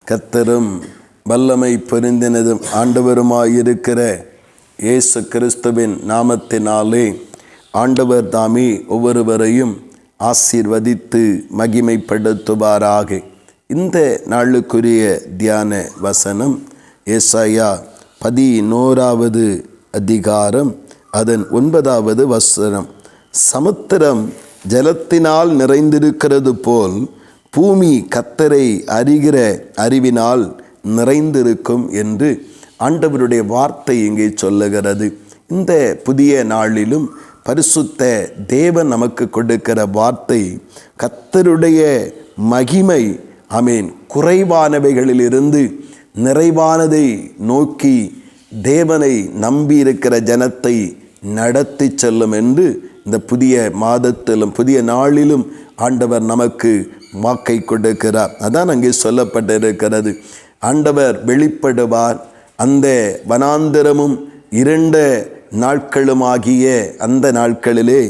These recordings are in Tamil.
கர்த்தரும் வல்லமை பொருந்தினதும் ஆண்டவருமாயிருக்கிற இயேசு கிறிஸ்துவின் நாமத்தினாலே ஆண்டவர் தாமே ஒவ்வொருவரையும் ஆசீர்வதித்து மகிமைப்படுத்துவாராக. இந்த நாளுக்குரிய தியான வசனம் ஏசாயா 11வது அதிகாரம் அதன் 9வது வசனம். சமுத்திரம் ஜலத்தினால் நிறைந்திருக்கிறது போல் பூமி கர்த்தரை அறிகிற அறிவினால் நிறைந்திருக்கும் என்று ஆண்டவருடைய வார்த்தை இங்கே சொல்லுகிறது. இந்த புதிய நாளிலும் பரிசுத்த தேவன் நமக்கு கொடுக்கிற வார்த்தை கர்த்தருடைய மகிமை குறைவானவைகளிலிருந்து நிறைவானதை நோக்கி தேவனை நம்பி இருக்கிற ஜனத்தை நடத்தி செல்லும் என்று இந்த புதிய மாதத்திலும் புதிய நாளிலும் ஆண்டவர் நமக்கு வாக்கை கொடுக்கிறார். அதான் அங்கே சொல்லப்பட்டிருக்கிறது. ஆண்டவர் வெளிப்படுவார். அந்த வனாந்தரமும் 2 நாட்களுமாகிய அந்த நாட்களிலே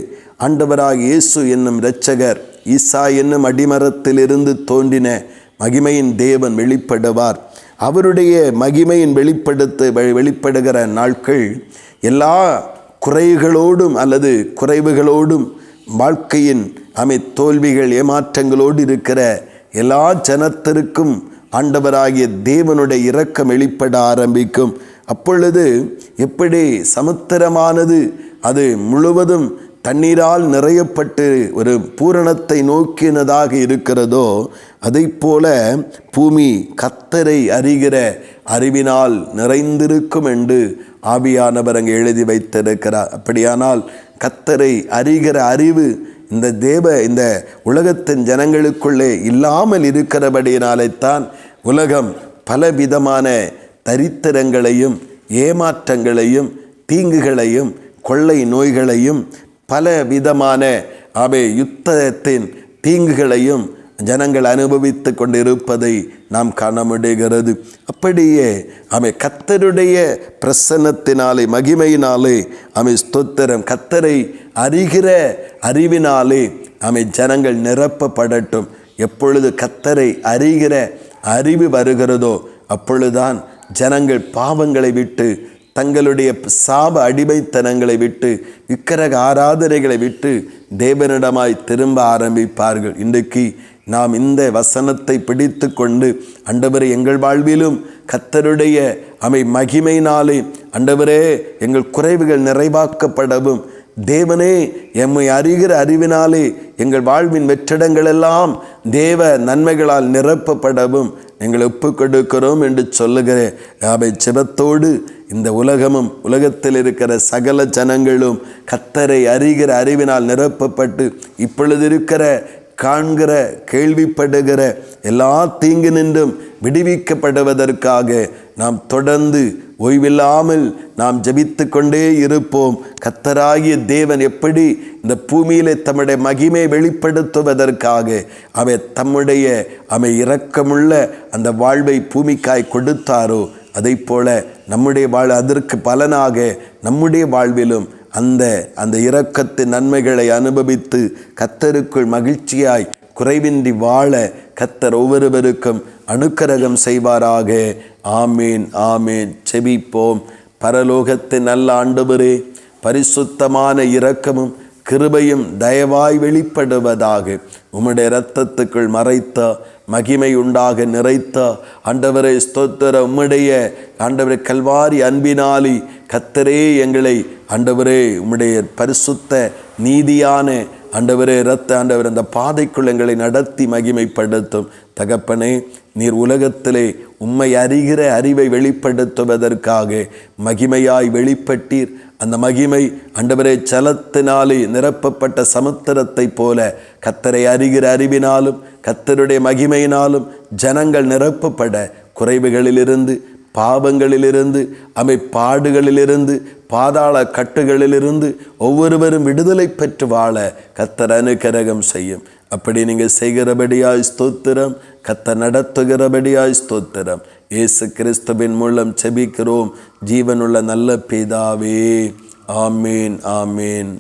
ஆண்டவராகிய இயேசு என்னும் இரட்சகர் ஈசா என்னும் அடிமரத்திலிருந்து தோன்றின மகிமையின் தேவன் வெளிப்படுவார். அவருடைய மகிமையின் வெளிப்படுகிற நாட்கள் எல்லா குறைகளோடும் அல்லது குறைவுகளோடும் வாழ்க்கையின் தோல்விகள் ஏமாற்றங்களோடு இருக்கிற எல்லா ஜனத்திற்கும் ஆண்டவராகிய தேவனுடைய இரக்கம் வெளிப்பட ஆரம்பிக்கும். அப்பொழுது எப்படி சமுத்திரமானது அது முழுவதும் தண்ணீரால் நிறையப்பட்டு ஒரு பூரணத்தை நோக்கினதாக இருக்கிறதோ, அதை போல பூமி கர்த்தரை அறிகிற அறிவினால் நிறைந்திருக்கும் என்று ஆவியானவர் அங்கே எழுதி வைத்திருக்கிறார். அப்படியானால் கர்த்தரை அறிகிற அறிவு இந்த உலகத்தின் ஜனங்களுக்குள்ளே இல்லாமல் இருக்கிறபடியினாலே தான் உலகம் பலவிதமான தரித்திரங்களையும் ஏமாற்றங்களையும் தீங்குகளையும் கொள்ளை நோய்களையும் பல விதமான யுத்தத்தின் தீங்குகளையும் ஜனங்கள் அனுபவித்து கொண்டிருப்பதை நாம் காண முடிகிறது. அப்படியே கர்த்தருடைய பிரசன்னத்தினாலே மகிமையினாலே ஸ்தோத்திரம் கர்த்தரை அறிகிற அறிவினாலே ஜனங்கள் நிரப்பப்படட்டும். எப்பொழுது கர்த்தரை அறிகிற அறிவு வருகிறதோ அப்பொழுதுதான் ஜனங்கள் பாவங்களை விட்டு தங்களுடைய சாப அடிமைத்தனங்களை விட்டு விக்கிரக ஆராதனைகளை விட்டு தேவனிடமாய் திரும்ப ஆரம்பிப்பார்கள். இன்றைக்கு நாம் இந்த வசனத்தை பிடித்து கொண்டு ஆண்டவரே எங்கள் வாழ்விலும் கர்த்தருடைய மகிமையினாலே ஆண்டவரே எங்கள் குறைவுகள் நிறைவாக்கப்படவும், தேவனே எம்மை அறிகிற அறிவினாலே எங்கள் வாழ்வின் வெற்றிடங்கள் எல்லாம் தேவ நன்மைகளால் நிரப்பப்படவும் எங்களை ஒப்பு கொடுக்கிறோம் என்று சொல்லுகிற ஜெபத்தோடு இந்த உலகமும் உலகத்தில் இருக்கிற சகல ஜனங்களும் கர்த்தரை அறிகிற அறிவினால் நிரப்பப்பட்டு இப்பொழுது இருக்கிற காண்கிற கேள்விப்படுகிற எல்லா தீங்கு நின்றும் விடுவிக்கப்படுவதற்காக நாம் தொடர்ந்து ஓய்வில்லாமல் நாம் ஜெபித்து கொண்டே இருப்போம். கர்த்தராகிய தேவன் எப்படி இந்த பூமியிலே தம்முடைய மகிமை வெளிப்படுத்துவதற்காக தம்முடைய இரக்கமுள்ள அந்த வாழ்வை பூமிக்காய் கொடுத்தாரோ, அதை போல நம்முடைய அதற்கு பலனாக நம்முடைய வாழ்விலும் அந்த இரக்கத்தின் நன்மைகளை அனுபவித்து கர்த்தருக்குள் மகிழ்ச்சியாய் குறைவின்றி வாழ கர்த்தர் ஒவ்வொருவருக்கும் அனுக்கிரகம் செய்வாராக. ஆமீன் ஆமீன். செபிப்போம். பரலோகத்தின் நல்ல ஆண்டவரே, பரிசுத்தமான இரக்கமும் கிருபையும் தயவாய் வெளிப்படுவதாக உம்முடைய இரத்தத்துக்குள் மறைத்த மகிமை உண்டாக நிறைத்த ஆண்டவரே ஸ்தோத்திர உம்முடைய ஆண்டவரே கல்வாரி அன்பினாலி கர்த்தரே எங்களை ஆண்டவரே உம்முடைய பரிசுத்த நீதியான ஆண்டவரே இரத்த ஆண்டவர் அந்த பாதைக்குள் எங்களை நடத்தி மகிமைப்படுத்தும். தகப்பனே, நீர் உலகத்திலே உம்மை அறிகிற அறிவை வெளிப்படுத்துவதற்காக மகிமையாய் வெளிப்பட்டீர். அந்த மகிமை ஆண்டவரே ஜலத்தினாலே நிரப்பப்பட்ட சமுத்திரத்தை போல கர்த்தரை அறிகிற அறிவினாலும் கர்த்தருடைய மகிமையினாலும் ஜனங்கள் நிரப்பப்பட குறைவுகளிலிருந்து பாவங்களிலிருந்து பாடுகளிலிருந்து பாதாள கட்டுகளிலிருந்து ஒவ்வொருவரும் விடுதலை பெற்று வாழ கர்த்தர் அனுக்கிரகம் செய்யும். அப்படி நீங்கள் செய்கிறபடியாய் ஸ்தோத்திரம். கர்த்தர் நடத்துகிறபடியாய் ஸ்தோத்திரம். இயேசு கிறிஸ்துவின் மூலம் செபிக்கிறோம் ஜீவனுள்ள நல்ல பிதாவே. ஆமீன் ஆமீன்.